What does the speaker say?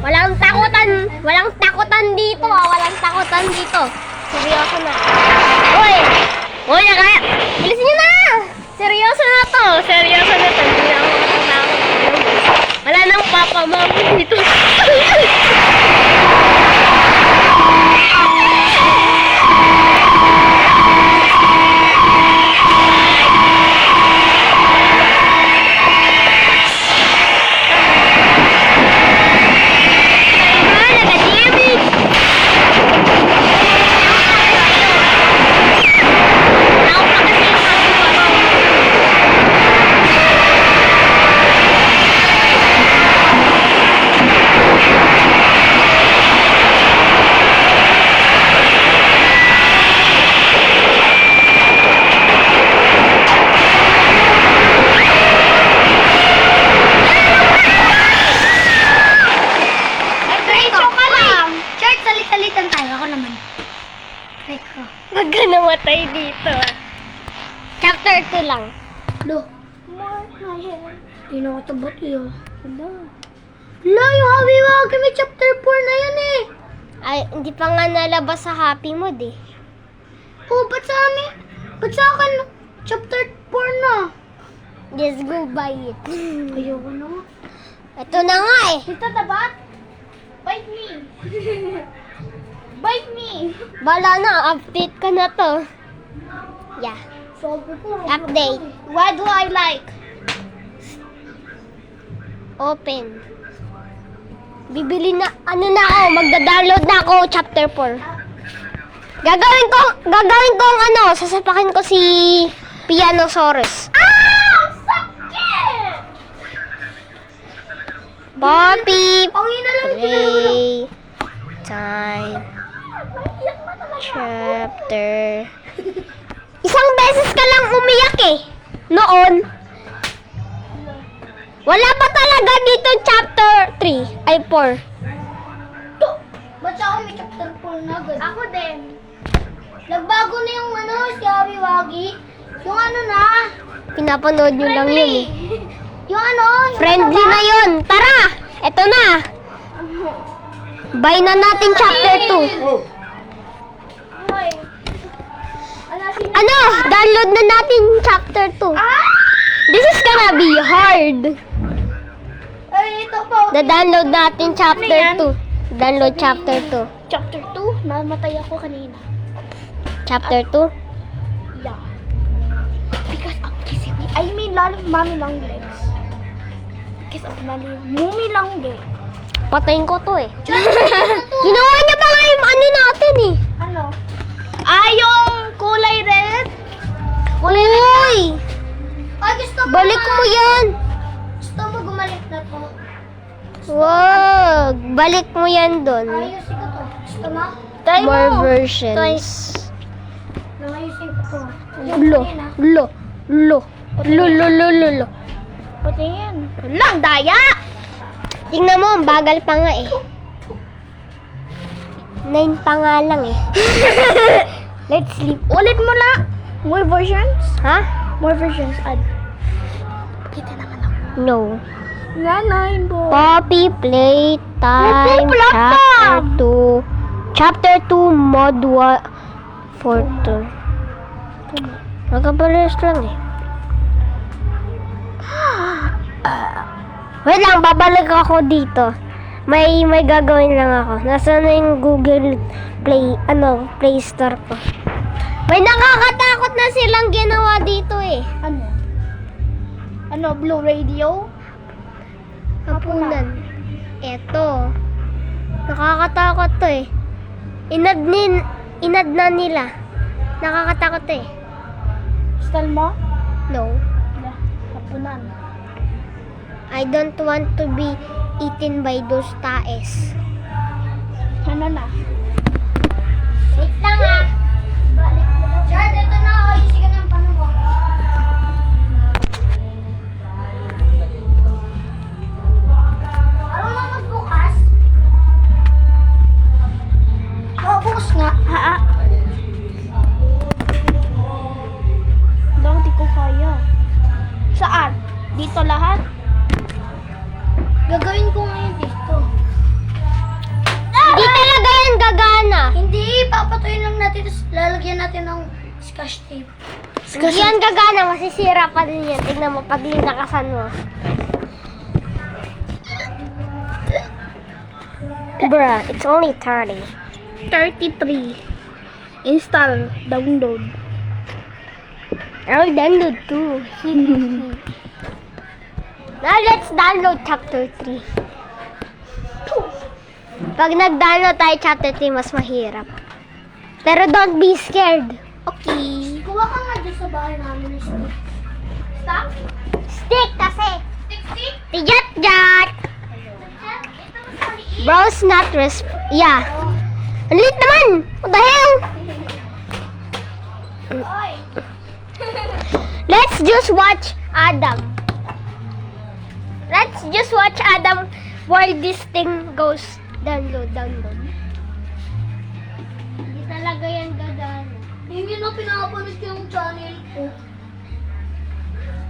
Walang takutan dito, walang takutan dito. Seryoso na. Uy, kaya, bilisin nyo na! Seryoso na to. Hindi na ako matatakot. Wala nang papa mo dito. Huwag ka namatay dito. Chapter 2 lang. Hindi na ako tabot yun. Yung Happy Wagi, may chapter 4 na yan eh. Ay, hindi pa nga nalabas sa Happy Mode eh. Ba't sa amin? Ba't sa akin? Chapter 4 na. Just go buy it. Ayoko na. Ito na nga eh. Tita tabat? Bite me. Bite me. Bala na, update ka na to. Yeah. Sabi ko. Update. What do I like? Open. Bibili na, magda-download na ako, chapter 4. Gagawin kong sasapakin ko si Pianosaurus. Sakit! Poppy, Ang ina lang play time, chapter. Isang beses ka lang umiyak eh. Noon. Wala pa talaga dito chapter 3, ay 4. Ba't sa ako may chapter 4 na agad? Ako din. Nagbago na yung si Happy Wagi. Yung na. Pinapanood nyo lang yun eh. Yung Friendly na yun. Tara! Eto na. Buy na natin chapter 2. Download na natin chapter 2. This is gonna be hard. Ay, ito po. Da-download natin chapter 2. Download chapter 2. Chapter 2? Namatay ako kanina. Chapter 2? Yeah. Because of kissing me. I mean, mommy long legs. Because of mommy long legs. Patayin ko to eh. Ginawa niya pa nga yung natin eh. Ano? Yung kulay red? Uy! Ay, gusto mo Balik mo yan. Gusto mo gumalik na to? Wag. Balik mo yan dun. Ayusin ko to. Gusto mo? More versions. Ayusin ko to. Lo. Patingin. Lang, daya! Tingnan mo, ang bagal pa nga eh. 9 pa nga lang eh. Let's sleep. Ulit mo na. More versions? Ha? More versions. Add. Kita naman ako. No. Nanay po. Poppy Playtime Chapter 2. Chapter 2 Mod 1 Forter. Magkapares lang eh. Wait lang, babalik ako dito. May gagawin lang ako. Nasaan na yung Google Play Store ko. May nakakatakot na silang ginawa dito eh. Ano? Blue Radio? Hapunan. Eto. Nakakatakot to eh. Inad na nila. Nakakatakot to eh. Style mo? No. Hapunan. I don't want to be eaten by those taes. Ano na? Wait lang ah. Chad, ito na. Ayusin ka ng panuwa. Ano na magbukas? Bukas nga. Lang, di ko kaya. Saan? Dito lahat? Gagawin ko ngayon dito. Scotch tape. Hindi yan gagana, masisira pa din yan. Tignan mo pag linakasan mo. Bruh, it's only 30. 33. Install. Download. I'll download too. Now let's download chapter 3. Pag nag-download tayo chapter 3, mas mahirap. Pero don't be scared. Okay. Kuha ka nga dyan sa bahay namin ng stick. Stop? Stick kasi. Stick? Tijat-jat. Ito mas maliit. Bro's not yeah. Ang lit naman. What the hell? Oy. Let's just watch Adam. Let's just watch Adam while this thing goes download. Hindi talaga yan gagana. Yun yun ang pinapanood ko